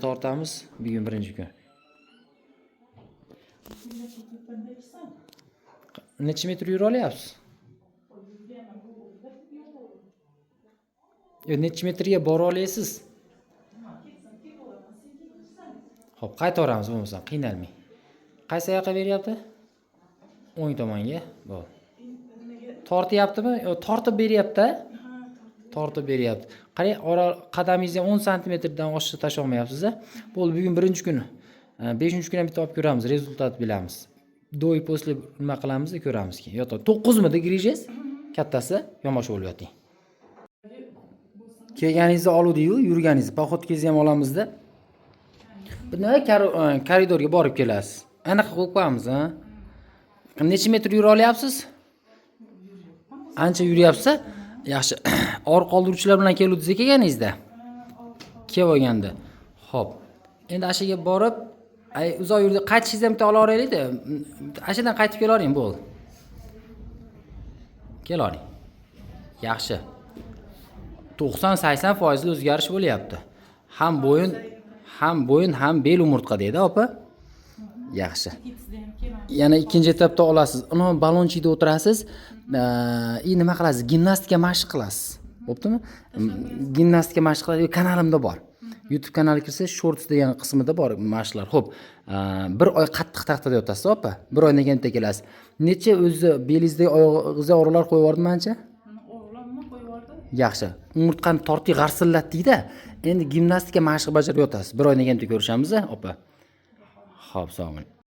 Tortamiz bugun birinchi kun. Necha metr yura olyapsiz? Necha metrga bora olasiz? Xo'p, qaytaveramiz bo'lmasa, qiynalmang. Qaysi yoqqa beryapti? O'ng tomonga. Bo'ldi. Tortyaptimi? Yo'q, tortib beryapti. Tortib beryapti. Qarang, qadamingizni 10 sm dan oshiqcha tashlay olmayapsiz-a? Bo'ldi, bugun birinchi kuni. 5-kun ham bitta olib ko'ramiz, rezultat bilamiz. Do'y posle nima qilamiz, ko'ramiz keyin. Yo'q, 9 midi grijez? Kattasi yomon bo'lib yoting. Kelganingizni oluvdik-ku, yurganingizni, poxodkingizni ham olamizda. Buni koridorga borib kelasiz. Anaqa qo'yib qo'yamiz, ha? Necha metr yura olyapsiz? Ancha yuryapsiz? Yaxshi. Og'ir qoldiruvchilar bilan keluvdingiz kelganingizda. Kelib olganda. Xo'p. Endi ashaga borib, uzoq yurdi, qaytishingizni ham bitta olaveraylik-da. Ashadan qaytib kelavering, bo'ldi. Kelavering. Yaxshi. 90-80% o'zgarish bo'lyapti. Ham bo'yin, ham bel umurtqa deydi, opa. Yaxshi. Yana ikkinchi etapda olasiz. Uni balonchikda o'tirasiz. Nima qilasiz? Gimnastika mashq qilasiz. Bo'ptimi? Gimnastika mashq qiladi, kanalimda bor. YouTube kanaliga kirsa, shorts degan qismida bor mashqlar. Xo'p, bir oy qattiq taxtada yotasiz, opa. Bir oydan keyin bitta kelasiz. Necha o'zi belingizdagi oyog'ingizga o'g'rilar qo'yib yubordimi ancha? O'g'irlanma qo'yib yubordi. Yaxshi. Umurtqani tortib g'arsillatdik-da. Endi gimnastika mashq bajarib yotasiz. Bir oydan keyin bitta ko'rishamiz, opa. Xo'p, sog' bo'ling.